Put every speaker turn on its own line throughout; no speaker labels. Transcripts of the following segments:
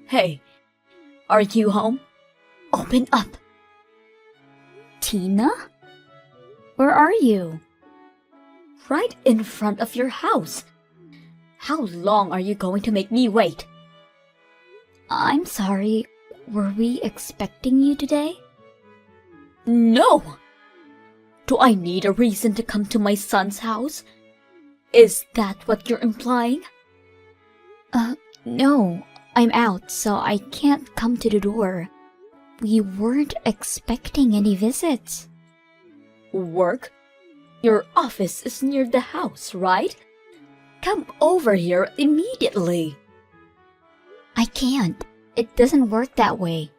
Hey, are you home? Open up.
Tina? Where are you?
Right in front of your house. How long are you going to make me wait?
I'm sorry, were we expecting you today?
No! Do I need a reason to come to my son's house? Is that what you're implying?
No. I'm out, so I can't come to the door. We weren't expecting any visits.
Work? Your office is near the house, right? Come over here immediately.
I can't. It doesn't work that way.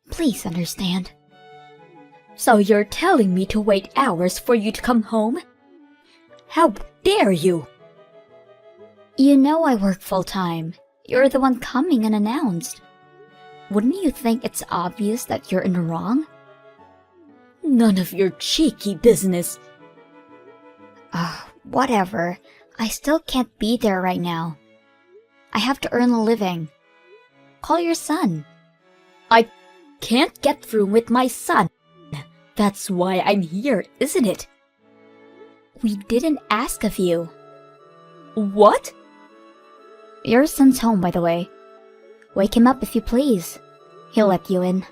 Please understand.
So you're telling me to wait hours for you to come home? How dare you!
You know I work full-time. You're the one coming unannounced. Wouldn't you think it's obvious that you're in the wrong?
None of your cheeky business.
Whatever. I still can't be there right now. I have to earn a living. Call your son.
I can't get through with my son. That's why I'm here, isn't it?
We didn't ask of you.
What?
Your son's home, by the way. Wake him up if you please. He'll let you in.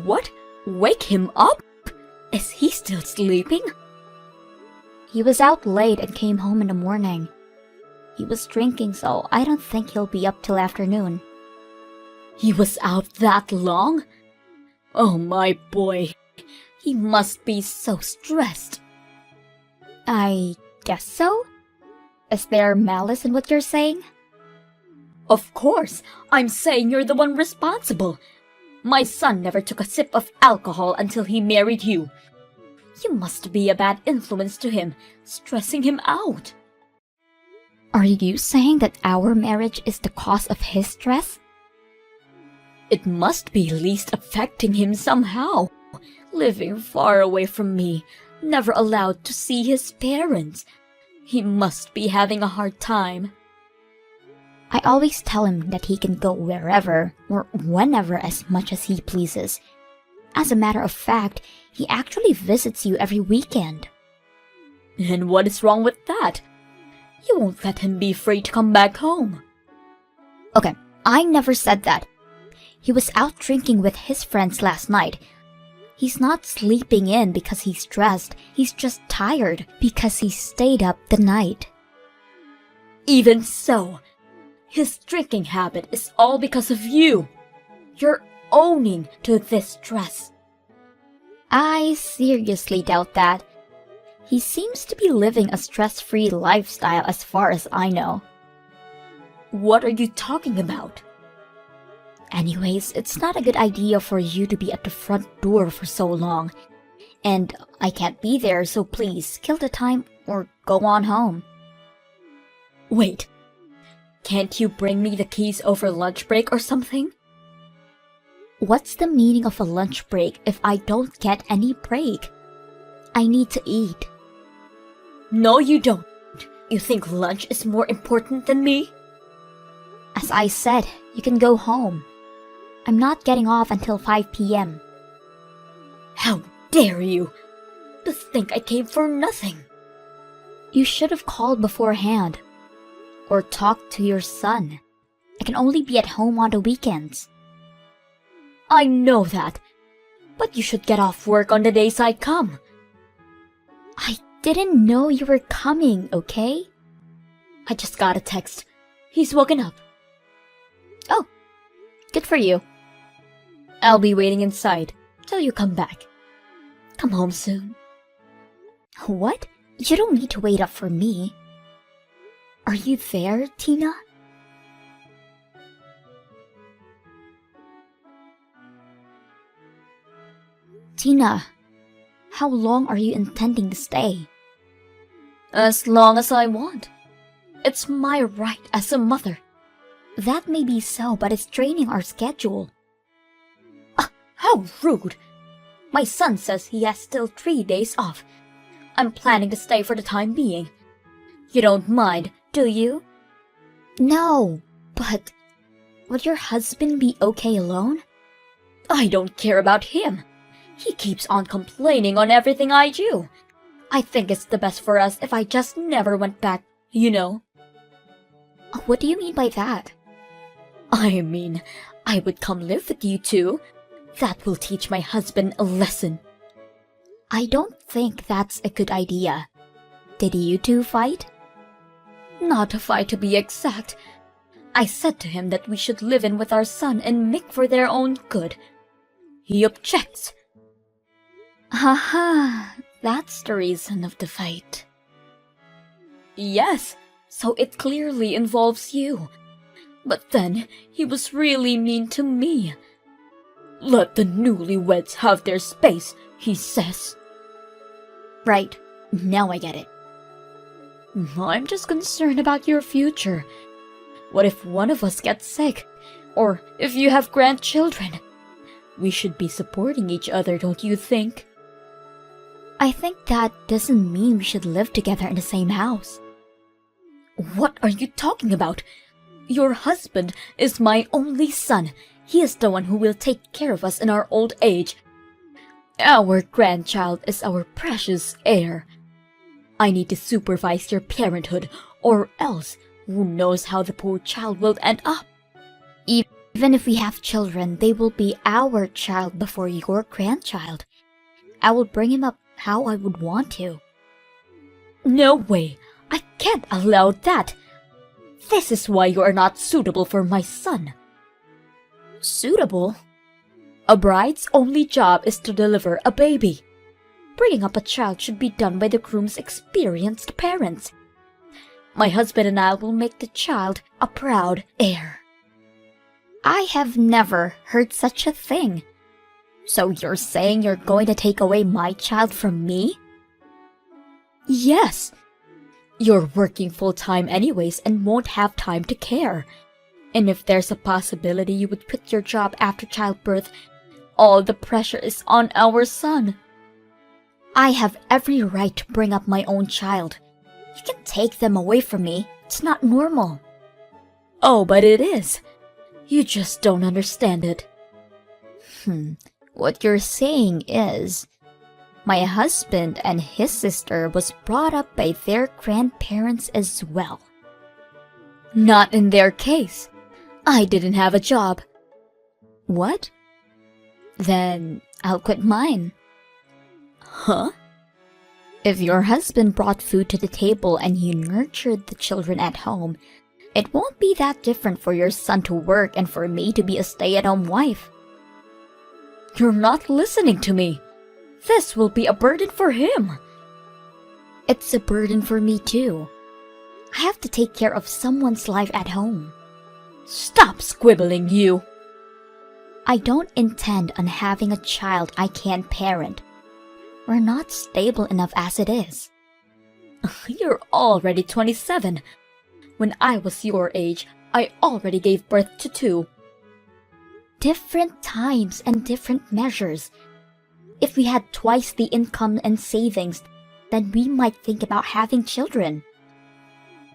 What? Wake him up? Is he still sleeping?
He was out late and came home in the morning. He was drinking, so I don't think he'll be up till afternoon.
He was out that long? Oh, my boy. He must be so stressed.
I guess so? Is there malice in what you're saying?
Of course, I'm saying you're the one responsible. My son never took a sip of alcohol until he married you. You must be a bad influence to him, stressing him out.
Are you saying that our marriage is the cause of his stress?
It must be least affecting him somehow. Living far away from me, never allowed to see his parents. He must be having a hard time.
I always tell him that he can go wherever or whenever as much as he pleases. As a matter of fact, he actually visits you every weekend.
And what is wrong with that? You won't let him be free to come back home.
Okay, I never said that. He was out drinking with his friends last night. He's not sleeping in because he's stressed. He's just tired because he stayed up the night.
Even so, his drinking habit is all because of you. You're owning to this stress.
I seriously doubt that. He seems to be living a stress-free lifestyle as far as I know.
What are you talking about?
Anyways, it's not a good idea for you to be at the front door for so long. And I can't be there, so please, kill the time or go on home.
Wait, can't you bring me the keys over lunch break or something?
What's the meaning of a lunch break if I don't get any break? I need to eat.
No, you don't. You think lunch is more important than me?
As I said, you can go home. I'm not getting off until 5 p.m.
How dare you! To think I came for nothing.
You should have called beforehand. Or talked to your son. I can only be at home on the weekends.
I know that. But you should get off work on the days I come.
I didn't know you were coming, okay?
I just got a text. He's woken up.
Oh, good for you.
I'll be waiting inside till you come back. Come home soon.
What? You don't need to wait up for me. Are you there, Tina? Tina, how long are you intending to stay?
As long as I want. It's my right as a mother.
That may be so, but it's draining our schedule.
How rude! My son says he has still 3 days off. I'm planning to stay for the time being. You don't mind, do you?
No, but... Would your husband be okay alone?
I don't care about him. He keeps on complaining on everything I do. I think it's the best for us if I just never went back, you know.
What do you mean by that?
I mean, I would come live with you two. That will teach my husband a lesson.
I don't think that's a good idea. Did you two fight?
Not a fight to be exact. I said to him that we should live in with our son and make for their own good. He objects.
Haha, that's the reason of the fight.
Yes, so it clearly involves you. But then, he was really mean to me. Let the newlyweds have their space, he says.
Right, now I get it.
I'm just concerned about your future. What if one of us gets sick? Or if you have grandchildren? We should be supporting each other, don't you think?
I think that doesn't mean we should live together in the same house.
What are you talking about? Your husband is my only son. He is the one who will take care of us in our old age. Our grandchild is our precious heir. I need to supervise your parenthood, or else who knows how the poor child will end up.
Even if we have children, they will be our child before your grandchild. I will bring him up how I would want to.
No way! I can't allow that! This is why you are not suitable for my son.
Suitable?
A bride's only job is to deliver a baby. Bringing up a child should be done by the groom's experienced parents. My husband and I will make the child a proud heir.
I have never heard such a thing. So you're saying you're going to take away my child from me?
Yes. You're working full-time anyways and won't have time to care. And if there's a possibility you would quit your job after childbirth, all the pressure is on our son.
I have every right to bring up my own child. You can take them away from me. It's not normal.
Oh, but it is. You just don't understand it.
What you're saying is, my husband and his sister was brought up by their grandparents as well.
Not in their case. I didn't have a job.
What? Then I'll quit mine.
Huh?
If your husband brought food to the table and you nurtured the children at home, it won't be that different for your son to work and for me to be a stay-at-home wife.
You're not listening to me. This will be a burden for him.
It's a burden for me too. I have to take care of someone's life at home.
Stop squibbling, you.
I don't intend on having a child I can't parent. We're not stable enough as it is.
You're already 27. When I was your age, I already gave birth to 2.
Different times and different measures. If we had twice the income and savings, then we might think about having children.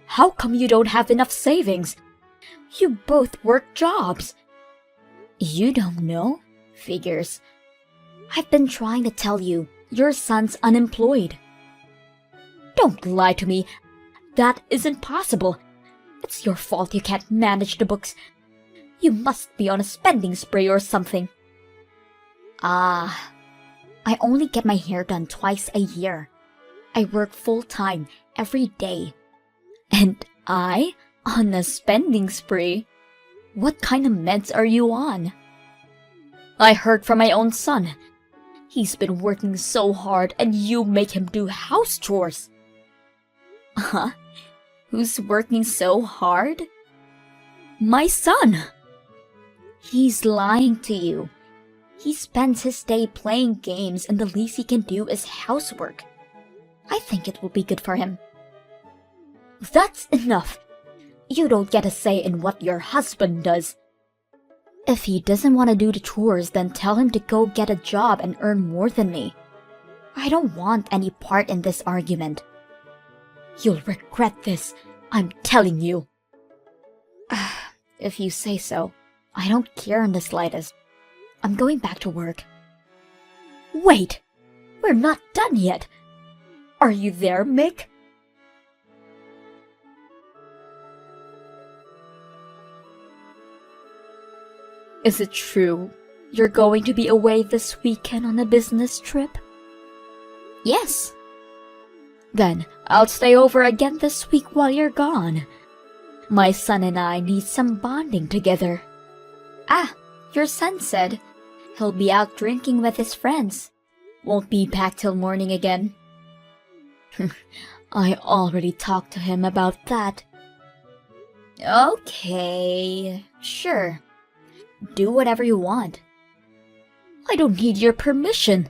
How come you don't have enough savings? You both work jobs.
You don't know? Figures. I've been trying to tell you, your son's unemployed.
Don't lie to me. That isn't possible. It's your fault you can't manage the books. You must be on a spending spree or something.
I only get my hair done twice a year. I work full-time every day.
And I? On a spending spree?
What kind of meds are you on?
I heard from my own son. He's been working so hard and you make him do house chores.
Huh? Who's working so hard?
My son.
He's lying to you. He spends his day playing games and the least he can do is housework. I think it will be good for him.
That's enough. You don't get a say in what your husband does.
If he doesn't want to do the chores, then tell him to go get a job and earn more than me. I don't want any part in this argument.
You'll regret this, I'm telling you.
If you say so. I don't care in the slightest. I'm going back to work.
Wait! We're not done yet! Are you there, Mick? Is it true you're going to be away this weekend on a business trip?
Yes.
Then I'll stay over again this week while you're gone. My son and I need some bonding together.
Ah, your son said he'll be out drinking with his friends.
Won't be back till morning again. I already talked to him about that.
Okay, sure. Do whatever you want.
I don't need your permission.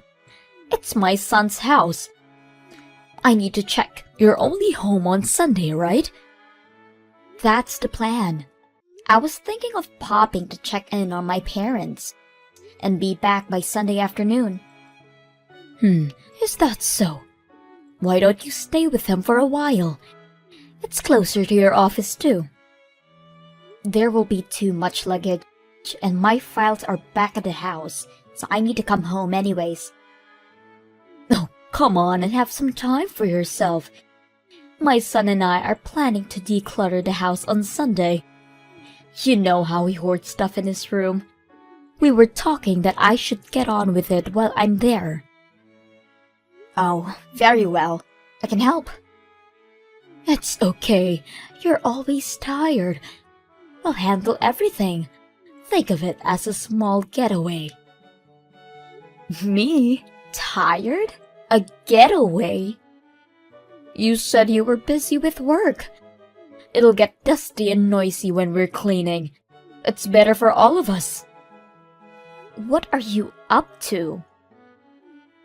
It's my son's house. I need to check. You're only home on Sunday, right?
That's the plan. I was thinking of popping to check in on my parents and be back by Sunday afternoon.
Is that so? Why don't you stay with them for a while? It's closer to your office too.
There will be too much luggage, and my files are back at the house, so I need to come home anyways.
Oh, come on and have some time for yourself. My son and I are planning to declutter the house on Sunday. You know how he hoards stuff in his room. We were talking that I should get on with it while I'm there.
Oh, very well. I can help.
It's okay. You're always tired. I'll handle everything. Think of it as a small getaway.
Me? Tired? A getaway?
You said you were busy with work. It'll get dusty and noisy when we're cleaning. It's better for all of us.
What are you up to?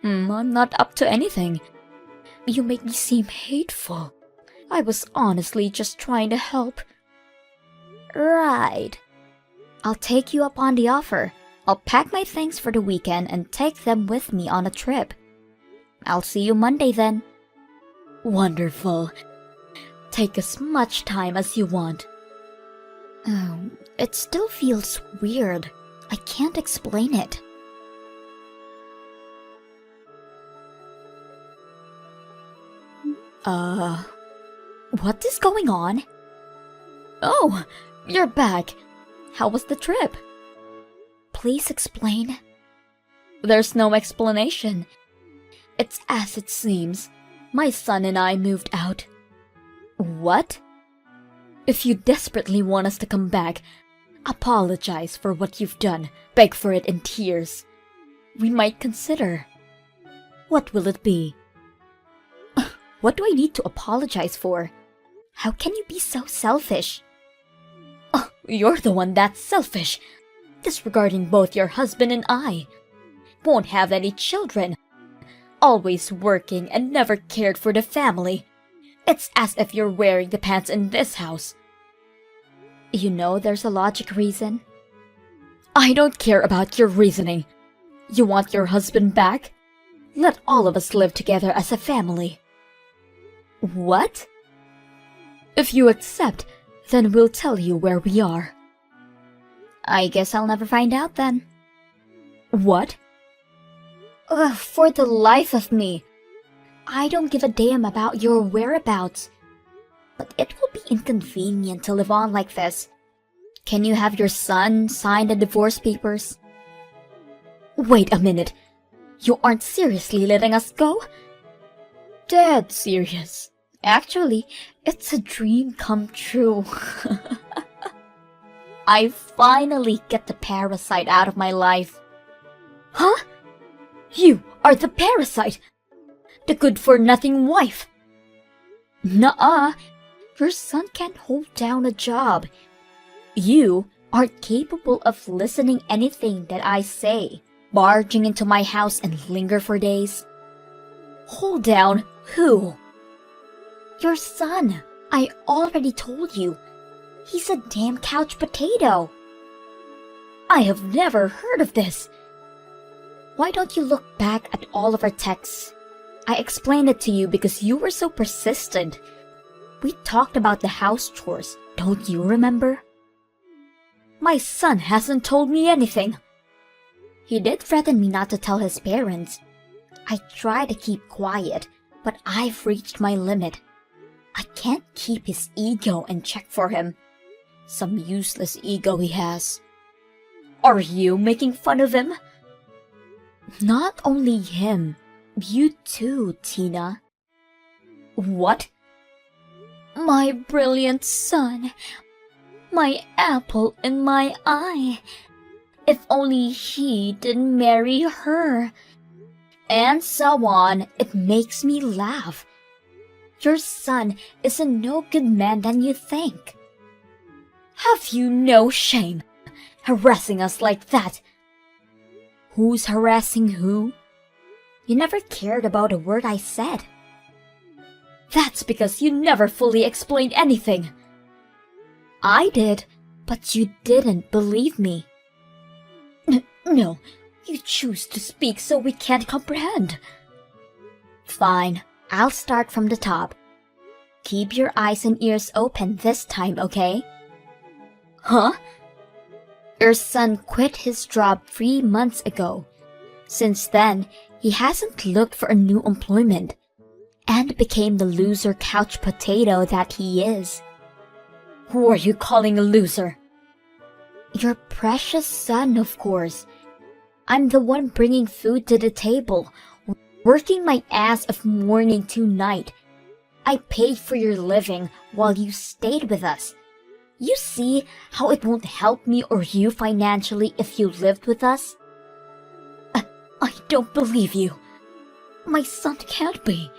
I'm not up to anything. You make me seem hateful. I was honestly just trying to help.
Right. I'll take you up on the offer. I'll pack my things for the weekend and take them with me on a trip. I'll see you Monday then.
Wonderful. Take as much time as you want.
It still feels weird. I can't explain it.
What is going on? Oh, you're back. How was the trip?
Please explain.
There's no explanation. It's as it seems. My son and I moved out.
What?
If you desperately want us to come back, apologize for what you've done. Beg for it in tears. We might consider. What will it be?
What do I need to apologize for? How can you be so selfish?
Oh, you're the one that's selfish. Disregarding both your husband and I. Won't have any children. Always working and never cared for the family. It's as if you're wearing the pants in this house.
You know there's a logic reason.
I don't care about your reasoning. You want your husband back? Let all of us live together as a family.
What?
If you accept, then we'll tell you where we are.
I guess I'll never find out then.
What?
For the life of me, I don't give a damn about your whereabouts. But it will be inconvenient to live on like this. Can you have your son sign the divorce papers?
Wait a minute. You aren't seriously letting us go? Dead serious. Actually, it's a dream come true.
I finally get the parasite out of my life.
Huh? You are the parasite! The good-for-nothing wife!
Nuh-uh. Your son can't hold down a job. You aren't capable of listening anything that I say. Barging into my house and linger for days.
Hold down who?
Your son. I already told you. He's a damn couch potato.
I have never heard of this.
Why don't you look back at all of our texts? I explained it to you because you were so persistent. We talked about the house chores, don't you remember?
My son hasn't told me anything.
He did threaten me not to tell his parents. I try to keep quiet, but I've reached my limit. I can't keep his ego in check for him. Some useless ego he has.
Are you making fun of him?
Not only him, you too, Tina.
What?
My brilliant son. My apple in my eye. If only he didn't marry her. And so on. It makes me laugh. Your son is a no good man than you think.
Have you no shame? Harassing us like that.
Who's harassing who? You never cared about a word I said.
That's because you never fully explained anything.
I did, but you didn't believe me.
No, you choose to speak so we can't comprehend.
Fine, I'll start from the top. Keep your eyes and ears open this time, okay?
Huh?
Your son quit his job 3 months ago. Since then, he hasn't looked for a new employment and became the loser couch potato that he is.
Who are you calling a loser?
Your precious son, of course. I'm the one bringing food to the table, working my ass off morning to night. I paid for your living while you stayed with us. You see how it won't help me or you financially if you lived with us?
I don't believe you. My son can't be.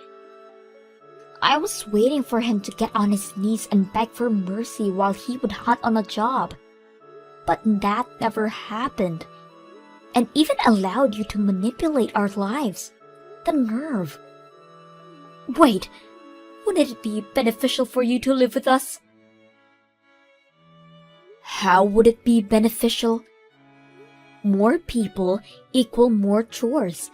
I was waiting for him to get on his knees and beg for mercy while he would hunt on a job. But that never happened. And even allowed you to manipulate our lives. The nerve.
Wait, wouldn't it be beneficial for you to live with us?
How would it be beneficial? More people equal more chores.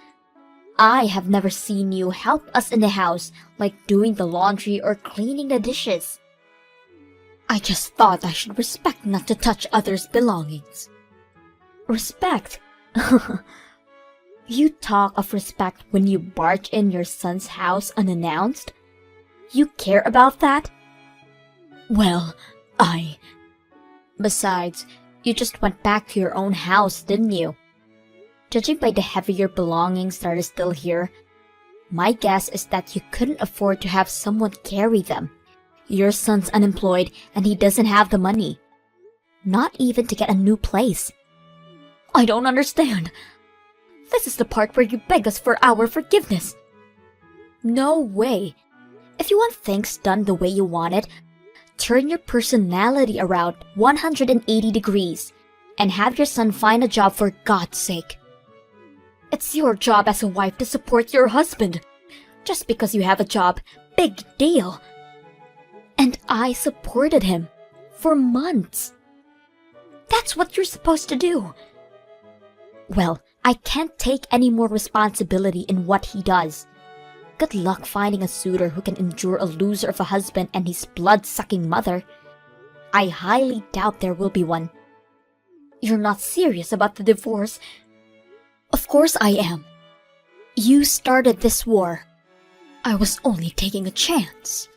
I have never seen you help us in the house, like doing the laundry or cleaning the dishes.
I just thought I should respect not to touch others' belongings.
Respect? You talk of respect when you barge in your son's house unannounced? You care about that?
Well,
Besides, you just went back to your own house, didn't you? Judging by the heavier belongings that are still here, my guess is that you couldn't afford to have someone carry them. Your son's unemployed and he doesn't have the money. Not even to get a new place.
I don't understand. This is the part where you beg us for our forgiveness.
No way. If you want things done the way you want it, turn your personality around 180 degrees and have your son find a job for God's sake.
It's your job as a wife to support your husband. Just because you have a job, big deal.
And I supported him for months.
That's what you're supposed to do.
Well, I can't take any more responsibility in what he does. Good luck finding a suitor who can endure a loser of a husband and his blood-sucking mother. I highly doubt there will be one.
You're not serious about the divorce?
Of course I am. You started this war.
I was only taking a chance.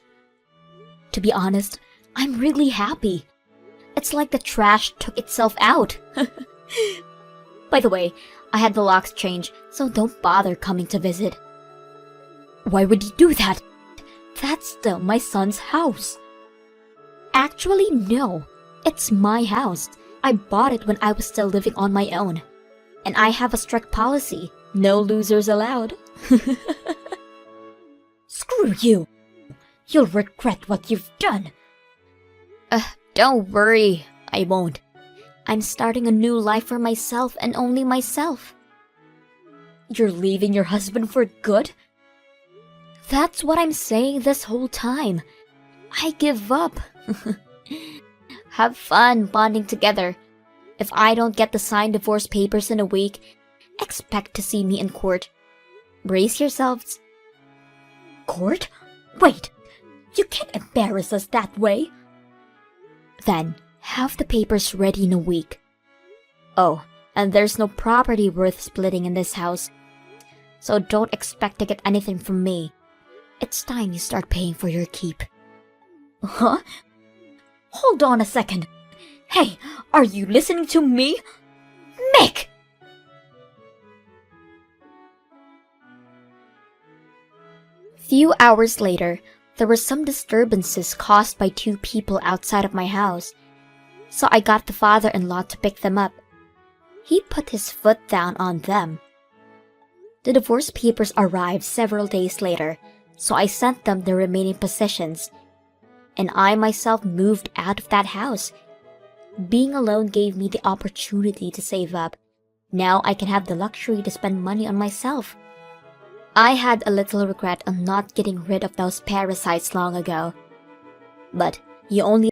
To be honest, I'm really happy. It's like the trash took itself out. By the way, I had the locks changed, so don't bother coming to visit.
Why would you do that? That's still my son's house.
Actually, no. It's my house. I bought it when I was still living on my own. And I have a strict policy. No losers allowed.
Screw you. You'll regret what you've done.
Don't worry. I won't. I'm starting a new life for myself and only myself.
You're leaving your husband for good?
That's what I'm saying this whole time. I give up. Have fun bonding together. If I don't get the signed divorce papers in a week, expect to see me in court. Brace yourselves.
Court? Wait, you can't embarrass us that way.
Then, Have the papers ready in a week.
Oh, and there's no property worth splitting in this house. So don't expect to get anything from me.
It's time you start paying for your keep.
Huh? Hold on a second. Hey, are you listening to me? Mick!
Few hours later, there were some disturbances caused by two people outside of my house. So I got the father-in-law to pick them up. He put his foot down on them. The divorce papers arrived several days later, so I sent them the remaining possessions. And I myself moved out of that house. Being alone gave me the opportunity to save up. Now I can have the luxury to spend money on myself. I had a little regret on not getting rid of those parasites long ago. But you only